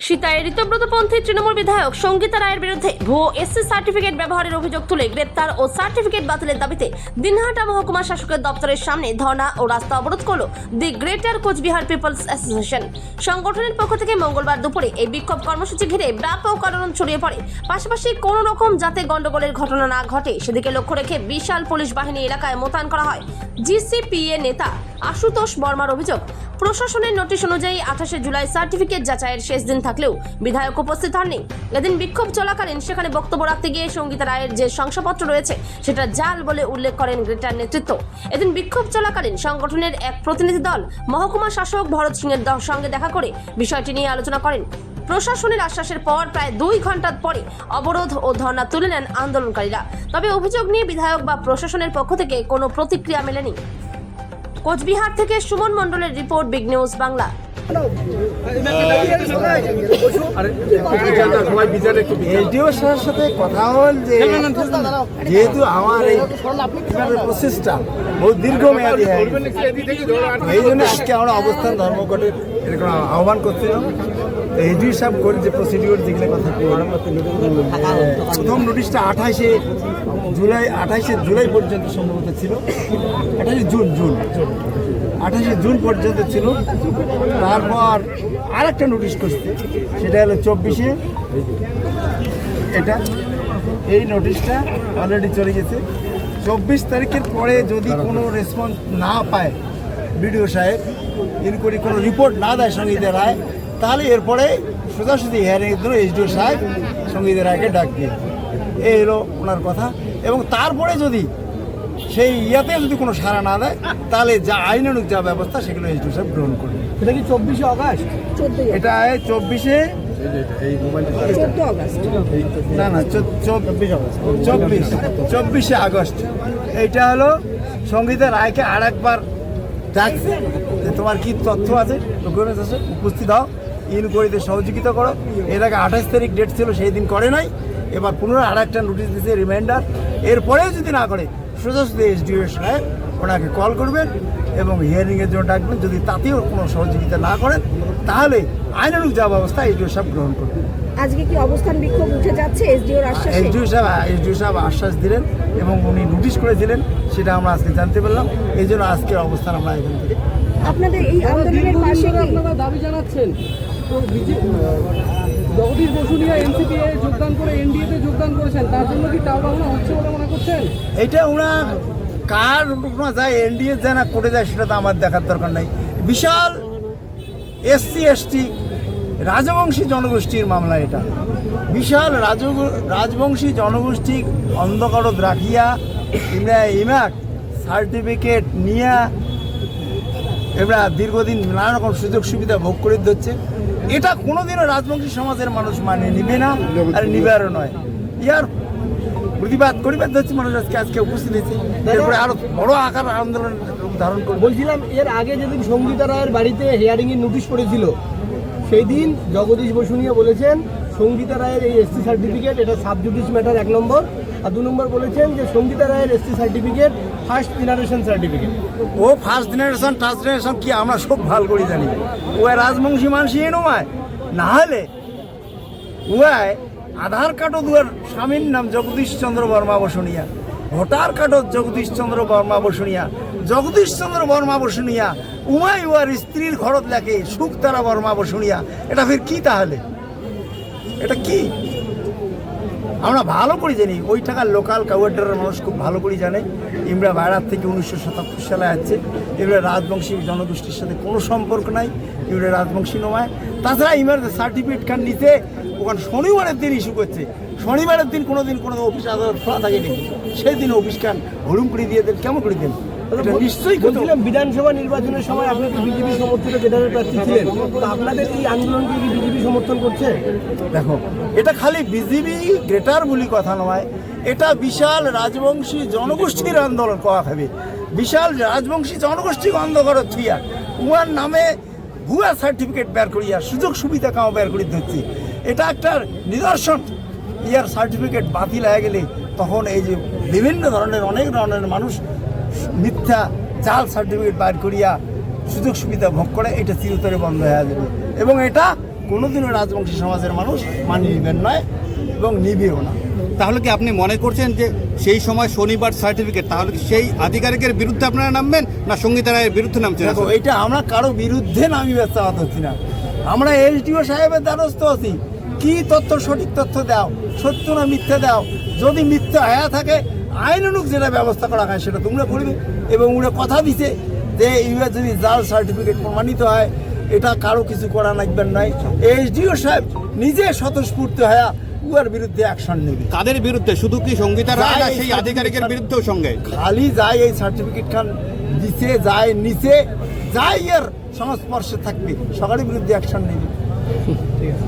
সীতায় ঋতব্রতপন্থী তৃণমূল বিধায়ক সঙ্গীতা রায়ের বিরুদ্ধে ভুয়ো এসসি সার্টিফিকেট ব্যবহারের অভিযোগ তুলে গ্রেপ্তার ও সার্টিফিকেট বাতিলের দাবিতে দিনহাটা মহকুমা শাসকের দপ্তরের সামনে ধর্ণা ও রাস্তা অবরোধ করল the Greater Cooch Behar People's Association. সংগঠনের পক্ষ থেকে মঙ্গলবার দুপুরে এই বিক্ষোভ কর্মসূচি ঘিরে ব্যাপক আলোড়ন ছড়িয়ে পড়ে। পাশাপাশি কোনো রকম যাতে গন্ডগোলের ঘটনা না ঘটে সেদিকে লক্ষ্য রেখে বিশাল পুলিশ বাহিনী এলাকায় মোতায়েন করা হয়। জিসিপিএ নেতা আশুতোষ বর্মার অভিযোগ, প্রশাসনের নোটিশ অনুযায়ী 28 জুলাই সার্টিফিকেট যাচাইয়ের শেষ দিন থাকলেও বিধায়ক উপস্থিত হননি। এদিন বিক্ষোভ চলাকালীন সেখানে বক্তব্য রাখতে গিয়ে সঙ্গীতা রায়ের যে শংসাপত্র রয়েছে সেটা জাল বলে উল্লেখ করেন গ্রেটার নেতৃত্ব। এদিন বিক্ষোভ চলাকালীন সংগঠনের এক প্রতিনিধি দল মহকুমা শাসক ভরত সিংয়ের সঙ্গে দেখা করে বিষয়টি নিয়ে আলোচনা করেন। প্রশাসনের আশ্বাসের পর প্রায় 2 ঘন্টা পরে অবরোধ ও ধর্ণা তুলে নেন আন্দোলনকারীরা। তবে অভিযোগ নিয়ে বিধায়ক বা প্রশাসনের পক্ষ থেকে কোনো প্রতিক্রিয়া মেলেনি। কোচবিহার থেকে সুমন মণ্ডলের report, big news Bangla. LDO স্যারের সাথে কথা হল যে যেহেতু আমার এই প্রসেসটা বহু দীর্ঘমেয়াদী এই জন্য আজকে আমরা অবস্থান ধর্মঘটের এরকম আহ্বান করছিলাম। এলডিও সাহেব করে যে প্রসিডিওর যেগুলো কথা প্রথম নোটিশটা 28 জুলাই পর্যন্ত সম্ভবত ছিল, 28 জুন পর্যন্ত ছিল। তারপর আরেকটা নোটিশ করছে, সেটা হলো 24 এটা এই নোটিশটা অলরেডি চলে গেছে। 24 তারিখের পরে যদি কোনো রেসপন্স না পায় বিডিও সাহেব, ইনকোয়ারি কোনো রিপোর্ট না দেয় সঙ্গীতা রায়, তাহলে এরপরে সোজাসুজি হিয়ারিংয়ের জন্য এসডিও সাহেব সঙ্গীতা রায়কে ডাকবে। এই হলো ওনার কথা। এবং তারপরে যদি সেই ইয়াতে যদি কোনো সাড়া না দেয় তাহলে যা আইনানুগ যা ব্যবস্থা সেগুলো এসডিও সাহেব গ্রহণ করবে। এটা কি 24 আগস্ট? এটা 24 না 24 আগস্ট। এইটা হলো সঙ্গীতা রায়কে আর একবার ডাকছে যে তোমার কি তথ্য আছে, ডকুমেন্টস আছে, উপস্থিত হও, ইনকোয়ারিতে সহযোগিতা করো। এর আগে 28 তারিখ ডেট ছিল, সেই দিন করে নাই। এবার পুনরায় আর একটা নোটিশ দিচ্ছে, রিমাইন্ডার। এরপরেও যদি না করে সোজাসুজি এসডিও সাহেব ওনাকে কল করবেন এবং হিয়ারিংয়ের জন্য ডাকবেন। যদি তাতেও কোনো সহযোগিতা না করেন তাহলে আইনানুগ যা ব্যবস্থা এসডিও সাহেব গ্রহণ করবেন। আজকে কি অবস্থান বিক্ষোভ উঠে যাচ্ছে এসডিওর আশ্বাসে? এসডিও সাহেব আশ্বাস দিলেন এবং উনি নোটিশ করেছিলেন, সেটা আমরা আজকে জানতে পারলাম। এই জন্য আজকের অবস্থান আমরা এখান থেকে। আপনাদের এই আন্দোলনের পাশে কি আপনারা দাবি জানাচ্ছেন? তো জগদীশ বসুনিয়া এনসিপিএ যোগদান করে এনডিএতে যোগদান করেছেন, তার জন্য কি টালবাহানা হচ্ছে বলে মনে করছেন? এইটা ওনার কার যায়, এনডিএ যায় না কোর্টে যায় সেটা তো আমার দেখার দরকার নাই। বিশাল এসসি এসটি রাজবংশী জনগোষ্ঠীর মামলা। এটা বিশাল রাজবংশী জনগোষ্ঠী অন্ধকারত রাখিয়া ইমাক সার্টিফিকেট নিয়ে এবার দীর্ঘদিন নানা রকম সুযোগ সুবিধা ভোগ করে দিচ্ছে। এটা কোনোদিনও রাজবংশী সমাজের মানুষ মানে নিবে না, আর নিবারও নয়। ইয়ার প্রতিবাদ করিবার হচ্ছে মানুষ আজকে উপস্থিত হয়েছে। এরপরে আরো বড় আকার আন্দোলন ধারণ করে। বলছিলাম, এর আগে যেদিন সঙ্গীতা রায়ের বাড়িতে হিয়ারিংয়ের নোটিশ পড়েছিল সেই দিন জগদীশ বসুনিয়া বলেছেন সঙ্গীতা রায়ের এই এসসি সার্টিফিকেট এটা সাবজুডিস ম্যাটার 1 নম্বর, আর 2 নম্বর বলেছেন যে সঙ্গীতা রায়ের SC certificate first generation certificate. ও ফার্স্ট জেনারেশন টার্ড জেনারেশন কি আমরা সব ভালো করে জানি। ও রাজবংশী মানুষই নয়, না হলে ওয়াই আধার কার্ডও দুয়ার স্বামীর নাম জগদীশ চন্দ্র বর্মা বসুনিয়া, ভোটার কার্ডও জগদীশ চন্দ্র বর্মা বসুনিয়া। জগদীশ চন্দ্র বর্মা বসুনিয়া উমাই ওয়ার স্ত্রীর ঘরত লেখে সুখতারা বর্মা বসুনিয়া। এটা ফের কি তাহলে? এটা কি আমরা ভালো করে জানি। ওই টাকার লোকাল কাউয়াডারের মানুষ খুব ভালো করে জানে। ইমরা বাইরাত থেকে 1977 সালে আসছে। এবারে রাজবংশী জনগোষ্ঠীর সাথে কোনো সম্পর্ক নাই, এবারে রাজবংশী নয়। তাছাড়া ইমার সার্টিফিকেট কার্ড নিতে ওখানে শনিবারের দিন ইস্যু করছে। শনিবারের দিন কোনো অফিস আদালত খোলা থাকে নাকি? সেই দিন অফিস কার্ড হলুম করে দিয়ে দেন, কেমন করে দেন? নিশ্চয়ই বলছিলাম, বিধানসভা নির্বাচনের সময় আপনি তো বিজেপি সমর্থিত ক্যাডারের প্রার্থী ছিলেন, তো আপনাদের এই আন্দোলনকে কি বিজেপি সমর্থন করছে? দেখো, এটা খালি বিজেপি গ্রেটার বলি কথা নয়, এটা বিশাল রাজবংশী জনগোষ্ঠীর আন্দোলন করা হবে। বিশাল রাজবংশী জনগোষ্ঠী বন্ধ করো থুইয়া উয়ার নামে ভুয়া সার্টিফিকেট বের করিয়া সুযোগ সুবিধা কাও বের করে দিচ্ছি। এটা একটা নিদর্শন। ইয়ার সার্টিফিকেট বাতিল হয়ে গেলে তখন এই যে বিভিন্ন ধরনের অনেক ধরনের মানুষ মিথ্যা জাল সার্টিফিকেট বাইর করিয়া সুযোগ সুবিধা ভোগ করে, এটা চিরতরে বন্ধ হয়ে যাবে। এবং এটা কোনোদিনও রাজবংশী সমাজের মানুষ মানিয়ে নেবেন নয় এবং নিবেও না। তাহলে কি আপনি মনে করছেন যে সেই সময় শনিবার সার্টিফিকেট, তাহলে কি সেই আধিকারিকের বিরুদ্ধে আপনারা নামবেন না সঙ্গীতা রায়ের বিরুদ্ধে নামছেন? দেখো, এটা আমরা কারো বিরুদ্ধে নামি ব্যস্ত হচ্ছি না, আমরা এসডিও সাহেবের দ্বারস্থ আছি। কি তথ্য, সঠিক তথ্য দাও, সত্য না মিথ্যে দাও। যদি মিথ্যে হয়ে থাকে আইনানুগ যেটা ব্যবস্থা করা হয় সেটা তোমরা করবে। এবং উনি কথা দিছে যে ইউএস যদি জাল সার্টিফিকেট প্রমাণিত হয় এটা কারো কিছু করা লাগবেন নয়। এসডিও সাহেব নিজে স্বতঃস্ফূর্ত হয়ে উয়ার বিরুদ্ধে অ্যাকশন নেবে। কাদের বিরুদ্ধে? শুধু কি সঙ্গীতা রায় না সেই আধিকারিকের বিরুদ্ধেও সঙ্গে? খালি যায় এই সার্টিফিকেট খান দিছে, যায় নিচে, যাই এর সংস্পর্শে থাকবে সকালের বিরুদ্ধে অ্যাকশন নেবে। ঠিক আছে।